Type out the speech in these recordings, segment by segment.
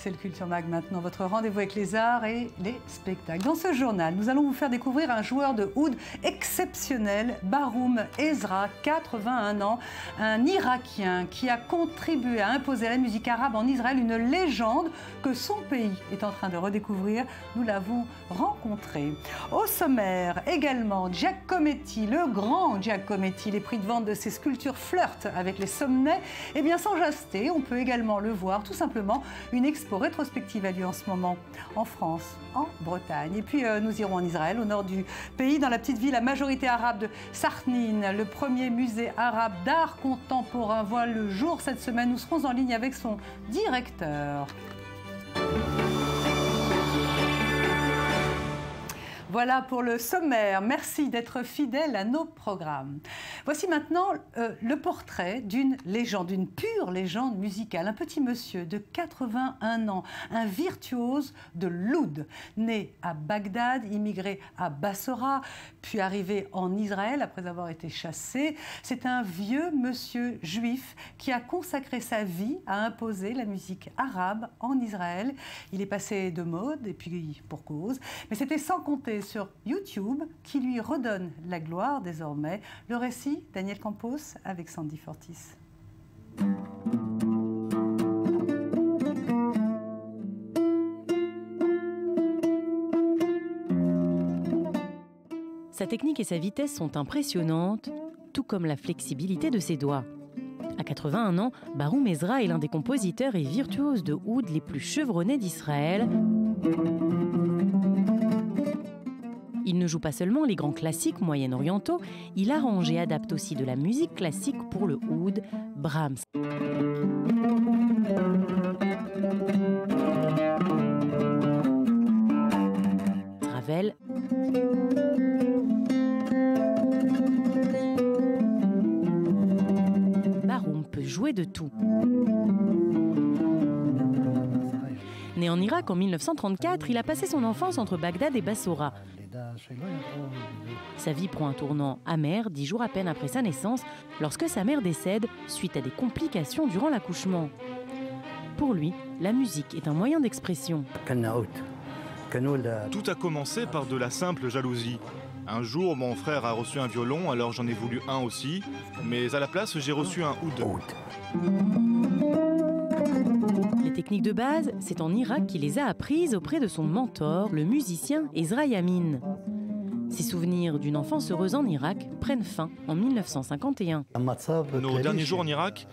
c'est le Culture Mag maintenant, votre rendez-vous avec les arts et les spectacles. Dans ce journal, nous allons vous faire découvrir un joueur de oud exceptionnel, Baroum Ezra, 81 ans, un Irakien qui a contribué à imposer la musique arabe en Israël, une légende que son pays est en train de redécouvrir. Nous l'avons rencontré. Au sommaire, également, Giacometti, le grand Giacometti, les prix de vente de ses sculptures flirtent avec les sommets. Et bien sans jasté, on peut également le voir, tout simplement, une expo rétrospective a lieu en ce moment en France, en Bretagne. Et puis nous irons en Israël, au nord du pays, dans la petite ville à majorité arabe de Sartnin. Le premier musée arabe d'art contemporain voit le jour cette semaine. Nous serons en ligne avec son directeur. Voilà pour le sommaire. Merci d'être fidèle à nos programmes. Voici maintenant le portrait d'une légende, d'une pure légende musicale. Un petit monsieur de 81 ans, un virtuose de l'oud, né à Bagdad, immigré à Bassora, puis arrivé en Israël après avoir été chassé. C'est un vieux monsieur juif qui a consacré sa vie à imposer la musique arabe en Israël. Il est passé de mode, et puis pour cause, mais c'était sans compter sur YouTube qui lui redonne la gloire désormais. Le récit, Daniel Campos avec Sandy Fortis. Sa technique et sa vitesse sont impressionnantes, tout comme la flexibilité de ses doigts. À 81 ans, Baroum Ezra est l'un des compositeurs et virtuoses de oud les plus chevronnés d'Israël. Il ne joue pas seulement les grands classiques moyen-orientaux, il arrange et adapte aussi de la musique classique pour le oud, Brahms, Ravel, Baroum peut jouer de tout. Né en Irak en 1934, il a passé son enfance entre Bagdad et Bassora. Sa vie prend un tournant amer 10 jours à peine après sa naissance, lorsque sa mère décède suite à des complications durant l'accouchement. Pour lui, la musique est un moyen d'expression. Tout a commencé par de la simple jalousie. Un jour, mon frère a reçu un violon, alors j'en ai voulu un aussi, mais à la place, j'ai reçu un oud. Les techniques de base, c'est en Irak qu'il les a apprises auprès de son mentor, le musicien Ezra Yamin. Ses souvenirs d'une enfance heureuse en Irak prennent fin en 1951. Nos derniers jours en Irak,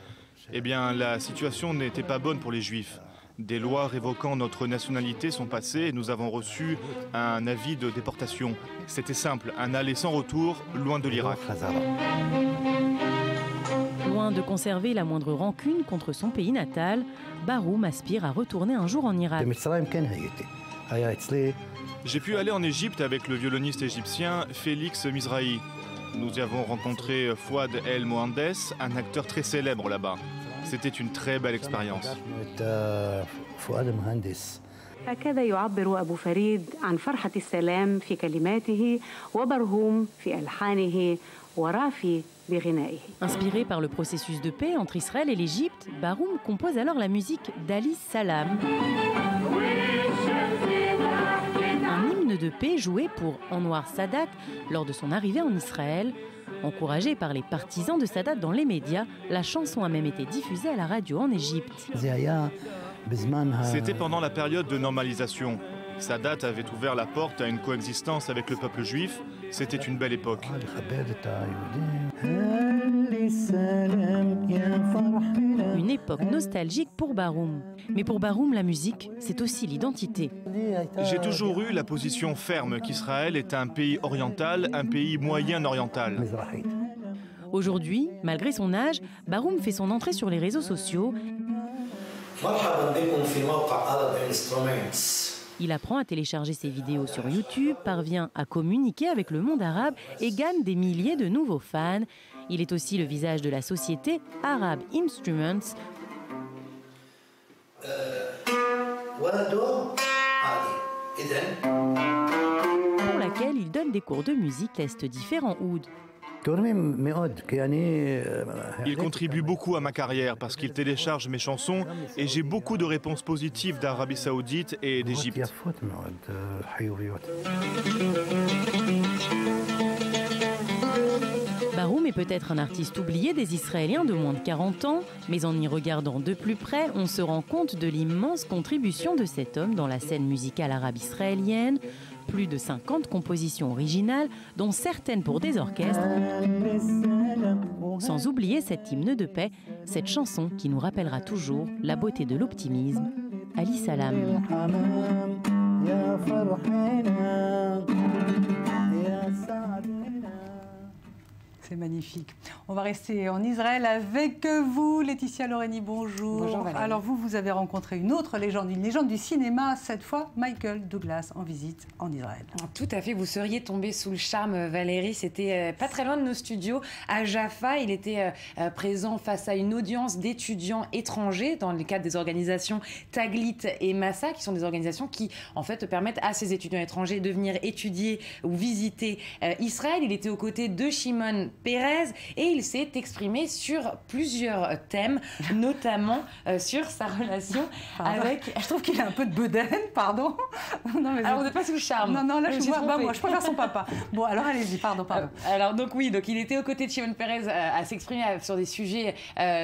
eh bien, la situation n'était pas bonne pour les Juifs. Des lois révoquant notre nationalité sont passées et nous avons reçu un avis de déportation. C'était simple, un aller sans retour, loin de l'Irak. Loin de conserver la moindre rancune contre son pays natal, Baroum aspire à retourner un jour en Irak. J'ai pu aller en Égypte avec le violoniste égyptien Félix Mizrahi. Nous y avons rencontré Fouad El Mohandes, un acteur très célèbre là-bas. C'était une très belle expérience. هكذا يعبر أبو فريد عن فرحة السلام في كلماته وبرهوم في ألحانه ورافي بغنائه. Inspiré par le processus de paix entre Israël et l'Égypte, Baroum compose alors la musique d'Ali Salam, un hymne de paix joué pour Anwar Sadat lors de son arrivée en Israël. Encouragée par les partisans de Sadat dans les médias, la chanson a même été diffusée à la radio en Égypte. C'était pendant la période de normalisation. Sadat avait ouvert la porte à une coexistence avec le peuple juif. C'était une belle époque. Une époque nostalgique pour Baroum. Mais pour Baroum, la musique, c'est aussi l'identité. J'ai toujours eu la position ferme qu'Israël est un pays oriental, un pays moyen-oriental. Aujourd'hui, malgré son âge, Baroum fait son entrée sur les réseaux sociaux. Il apprend à télécharger ses vidéos sur YouTube, parvient à communiquer avec le monde arabe et gagne des milliers de nouveaux fans. Il est aussi le visage de la société Arab Instruments, pour laquelle il donne des cours de musique, teste différents ouds. Il contribue beaucoup à ma carrière parce qu'il télécharge mes chansons et j'ai beaucoup de réponses positives d'Arabie Saoudite et d'Égypte. Baroum est peut-être un artiste oublié des Israéliens de moins de 40 ans, mais en y regardant de plus près, on se rend compte de l'immense contribution de cet homme dans la scène musicale arabe israélienne. Plus de 50 compositions originales, dont certaines pour des orchestres, sans oublier cet hymne de paix, cette chanson qui nous rappellera toujours la beauté de l'optimisme, Ali Salam. C'est magnifique. On va rester en Israël avec vous, Laetitia Loreni, bonjour. Bonjour Valérie. Alors vous avez rencontré une autre légende, une légende du cinéma, cette fois Michael Douglas en visite en Israël. Tout à fait, vous seriez tombée sous le charme, Valérie. C'était pas très loin de nos studios, à Jaffa. Il était présent face à une audience d'étudiants étrangers dans le cadre des organisations Taglit et Massa, qui sont des organisations qui, en fait, permettent à ces étudiants étrangers de venir étudier ou visiter Israël. Il était aux côtés de Shimon Peres et il s'est exprimé sur plusieurs thèmes, notamment sur sa relation avec... Je trouve qu'il a un peu de bedaine, pardon. Non, mais alors on n'est pas sous le charme. Non, là je vois, moi je préfère son papa. Bon, alors allez-y, pardon. Alors donc oui, donc il était aux côtés de Shimon Peres à s'exprimer sur des sujets,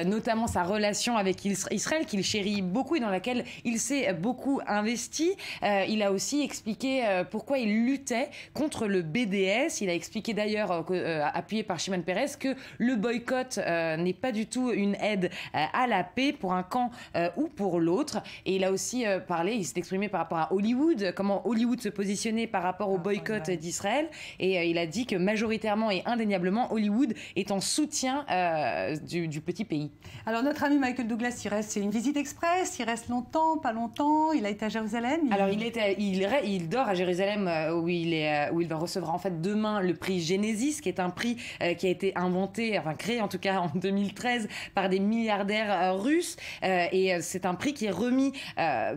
notamment sa relation avec Israël, qu'il chérit beaucoup et dans laquelle il s'est beaucoup investi. Il a aussi expliqué pourquoi il luttait contre le BDS. Il a expliqué d'ailleurs, appuyé par Shimon Peres, que le boycott n'est pas du tout une aide à la paix pour un camp ou pour l'autre. Et il a aussi parlé, il s'est exprimé par rapport à Hollywood, comment Hollywood se positionnait par rapport au boycott d'Israël. Et il a dit que majoritairement et indéniablement, Hollywood est en soutien du petit pays. Alors notre ami Michael Douglas, il reste, c'est une visite express, il reste longtemps, pas longtemps, il a été à Jérusalem. Alors il dort à Jérusalem où il recevra en fait demain le prix Genesis, qui est un prix qui a été créé en tout cas en 2013 par des milliardaires russes. Et c'est un prix qui est remis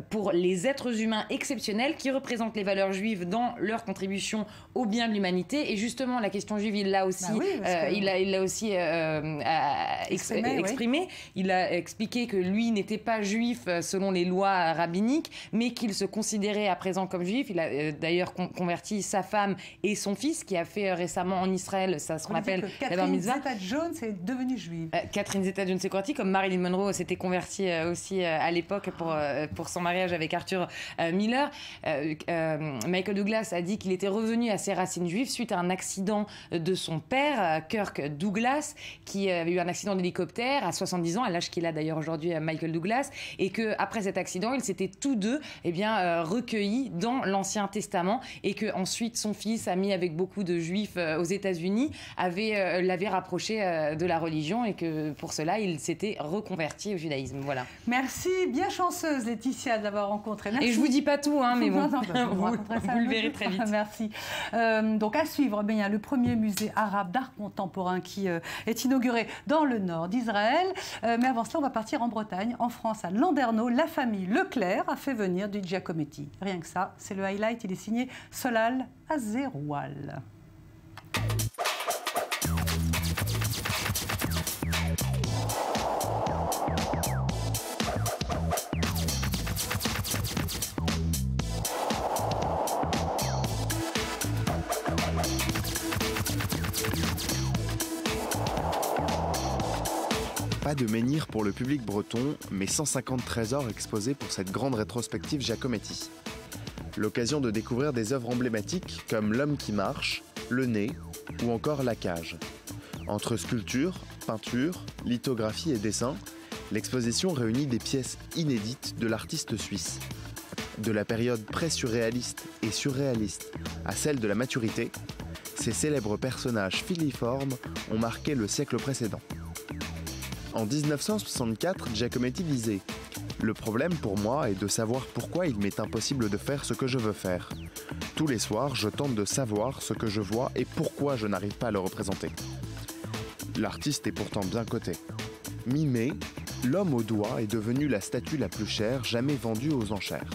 pour les êtres humains exceptionnels qui représentent les valeurs juives dans leur contribution au bien de l'humanité. Et justement, la question juive, il l'a aussi, il l'a aussi exprimé. Oui. Il a expliqué que lui n'était pas juif selon les lois rabbiniques, mais qu'il se considérait à présent comme juif. Il a d'ailleurs converti sa femme et son fils, qui a fait récemment en Israël, ça ce qu'on appelle la bar mitzvah. Catherine Zeta-Jones est devenue juive. Catherine Zeta-Jones s'est convertie, comme Marilyn Monroe s'était convertie aussi à l'époque pour son mariage avec Arthur Miller. Michael Douglas a dit qu'il était revenu à ses racines juives suite à un accident de son père, Kirk Douglas, qui avait eu un accident d'hélicoptère à 70 ans, à l'âge qu'il a d'ailleurs aujourd'hui, Michael Douglas, et qu'après cet accident, ils s'étaient tous deux recueillis dans l'Ancien Testament, et qu'ensuite son fils, ami avec beaucoup de juifs aux États-Unis, l'avait rapproché de la religion, et que pour cela, il s'était reconverti au judaïsme. Voilà. Merci, bien chanceuse Laetitia de l'avoir rencontré. Merci. Et je vous dis pas tout, mais bon, vous le verrez très vite. Merci. Donc à suivre, il y a le premier musée arabe d'art contemporain qui est inauguré dans le nord d'Israël. Mais avant cela, on va partir en Bretagne, en France, à Landerneau. La famille Leclerc a fait venir du Giacometti. Rien que ça, c'est le highlight. Il est signé Solal Azeroual. Pas de menhir pour le public breton, mais 150 trésors exposés pour cette grande rétrospective Giacometti. L'occasion de découvrir des œuvres emblématiques comme L'homme qui marche, Le nez ou encore La cage. Entre sculpture, peinture, lithographie et dessin, l'exposition réunit des pièces inédites de l'artiste suisse. De la période pré-surréaliste et surréaliste à celle de la maturité, ces célèbres personnages filiformes ont marqué le siècle précédent. En 1964, Giacometti disait « Le problème pour moi est de savoir pourquoi il m'est impossible de faire ce que je veux faire. Tous les soirs, je tente de savoir ce que je vois et pourquoi je n'arrive pas à le représenter. » L'artiste est pourtant bien coté. Mi-mai, l'homme au doigt est devenu la statue la plus chère jamais vendue aux enchères.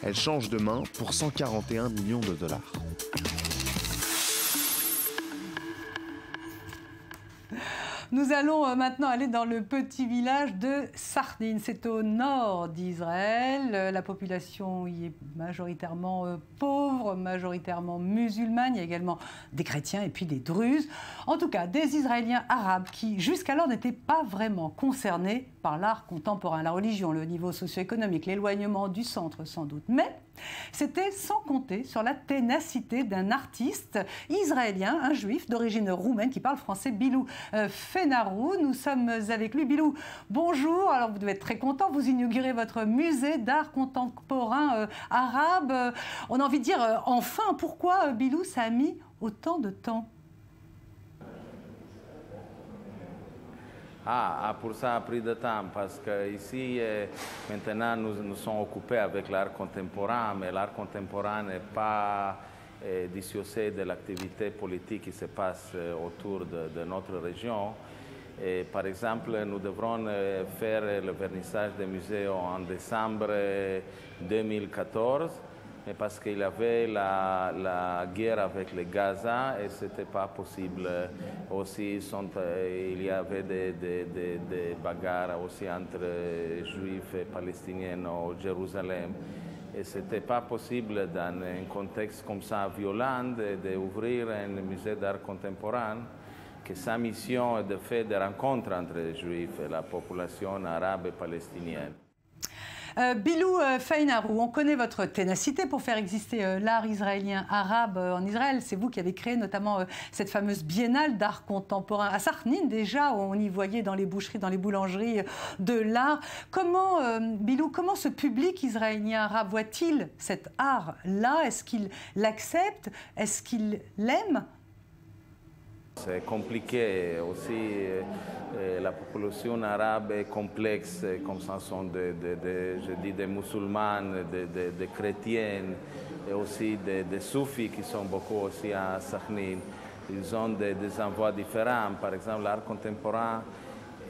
Elle change de main pour 141 millions de dollars. Nous allons maintenant aller dans le petit village de Sarnin. C'est au nord d'Israël. La population y est majoritairement pauvre, majoritairement musulmane. Il y a également des chrétiens et puis des druzes. En tout cas, des Israéliens arabes qui, jusqu'alors, n'étaient pas vraiment concernés par l'art contemporain, la religion, le niveau socio-économique, l'éloignement du centre sans doute. Mais c'était sans compter sur la ténacité d'un artiste israélien, un juif d'origine roumaine qui parle français, Bilou Fenarou. Nous sommes avec lui. Bilou, bonjour. Alors vous devez être très content, vous inaugurez votre musée d'art contemporain arabe. On a envie de dire enfin. Pourquoi, Bilou, ça a mis autant de temps? Pour ça a pris de temps, parce qu'ici, maintenant, nous sommes occupés avec l'art contemporain, mais l'art contemporain n'est pas dissocié de l'activité politique qui se passe autour de notre région. Et, par exemple, nous devrons faire le vernissage des musées en décembre 2014, mais parce qu'il y avait la guerre avec les Gaza et ce n'était pas possible. Aussi, il y avait des bagarres aussi entre Juifs et Palestiniens au Jérusalem. Et ce n'était pas possible, dans un contexte comme ça violent, d'ouvrir un musée d'art contemporain, que sa mission est de faire des rencontres entre les Juifs et la population arabe et palestinienne. Bilou Fenarou, on connaît votre ténacité pour faire exister l'art israélien arabe en Israël. C'est vous qui avez créé notamment cette fameuse biennale d'art contemporain à Sarnin. Déjà, on y voyait dans les boucheries, dans les boulangeries de l'art. Comment, Bilou, comment ce public israélien arabe voit-il cet art-là? Est-ce qu'il l'accepte? Est-ce qu'il l'aime? C'est compliqué aussi. La population arabe est complexe, comme ça sont je dis des musulmans, des chrétiens et aussi des soufis qui sont beaucoup aussi à Sarnin. Ils ont des envois différents. Par exemple, l'art contemporain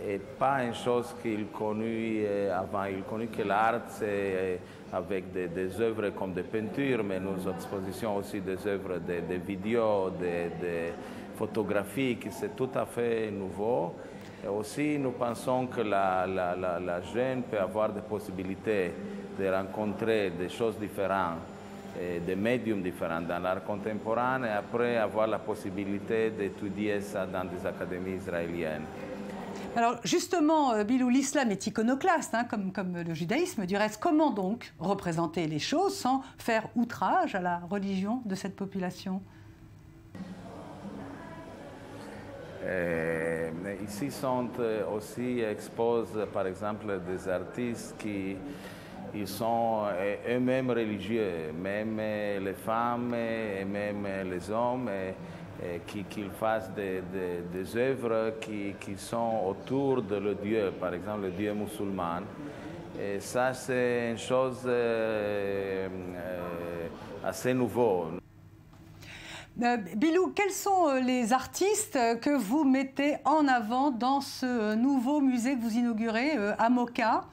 n'est pas une chose qu'il connut avant. Il connut que l'art, c'est avec des œuvres comme des peintures, mais nos expositions aussi des œuvres, des vidéos, des photographies, c'est tout à fait nouveau. Et aussi, nous pensons que la jeune peut avoir des possibilités de rencontrer des choses différentes, des médiums différents dans l'art contemporain et après avoir la possibilité d'étudier ça dans des académies israéliennes. Alors justement, Bilou, l'islam est iconoclaste, hein, comme le judaïsme. Du reste, comment donc représenter les choses sans faire outrage à la religion de cette population? Ici sont aussi exposés, par exemple, des artistes qui ils sont eux-mêmes religieux, même les femmes et même les hommes, qu'ils fassent des œuvres qui sont autour de le Dieu, par exemple le Dieu musulman. Et ça, c'est une chose assez nouveau. Bilou, quels sont les artistes que vous mettez en avant dans ce nouveau musée que vous inaugurez à Moka?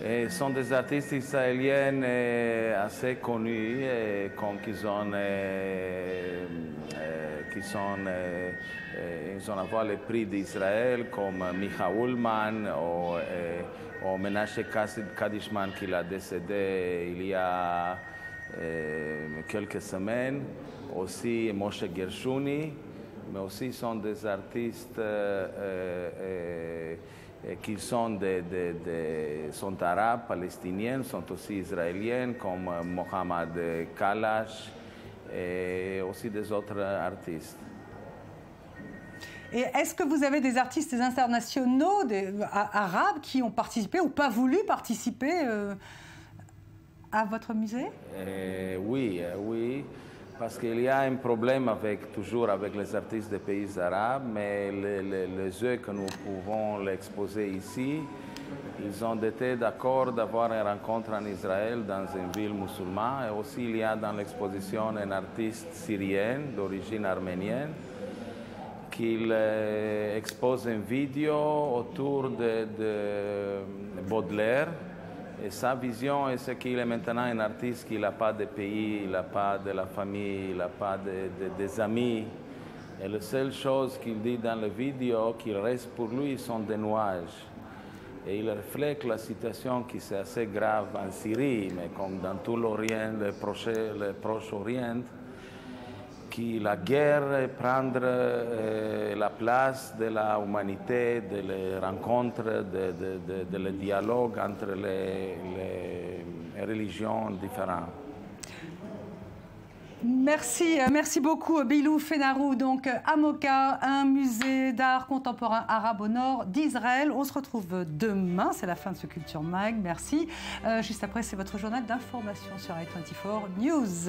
Ce sont des artistes israéliens assez connus, ils ont avoir le prix d'Israël, comme Micha Ullman ou Menashe Kadishman, qui a décédé il y a quelques semaines, aussi Moshe Gershuni, mais aussi sont des artistes qui sont arabes, palestiniens, sont aussi israéliens, comme Mohamed Kalash, et aussi des autres artistes. Et est-ce que vous avez des artistes internationaux arabes qui ont participé ou pas voulu participer à votre musée? Oui, parce qu'il y a un problème toujours avec les artistes des pays arabes, mais les œuvres que nous pouvons l'exposer ici, ils ont été d'accord d'avoir une rencontre en Israël dans une ville musulmane. Et aussi, il y a dans l'exposition un artiste syrien d'origine arménienne qui expose une vidéo autour de Baudelaire. Et sa vision est ce qu'il est maintenant un artiste qui n'a pas de pays, il n'a pas de la famille, il n'a pas des amis. Et la seule chose qu'il dit dans la vidéo qu'il reste pour lui sont des nuages. Et il reflète la situation qui est assez grave en Syrie, mais comme dans tout l'Orient, le Proche-Orient, que la guerre prendre la place de l'humanité, de les rencontres, de le dialogue entre les religions différentes. Merci, merci beaucoup Bilou Fenarou. Donc à Moka, un musée d'art contemporain arabe au nord d'Israël. On se retrouve demain, c'est la fin de ce Culture Mag. Merci. Juste après, c'est votre journal d'information sur i24 News.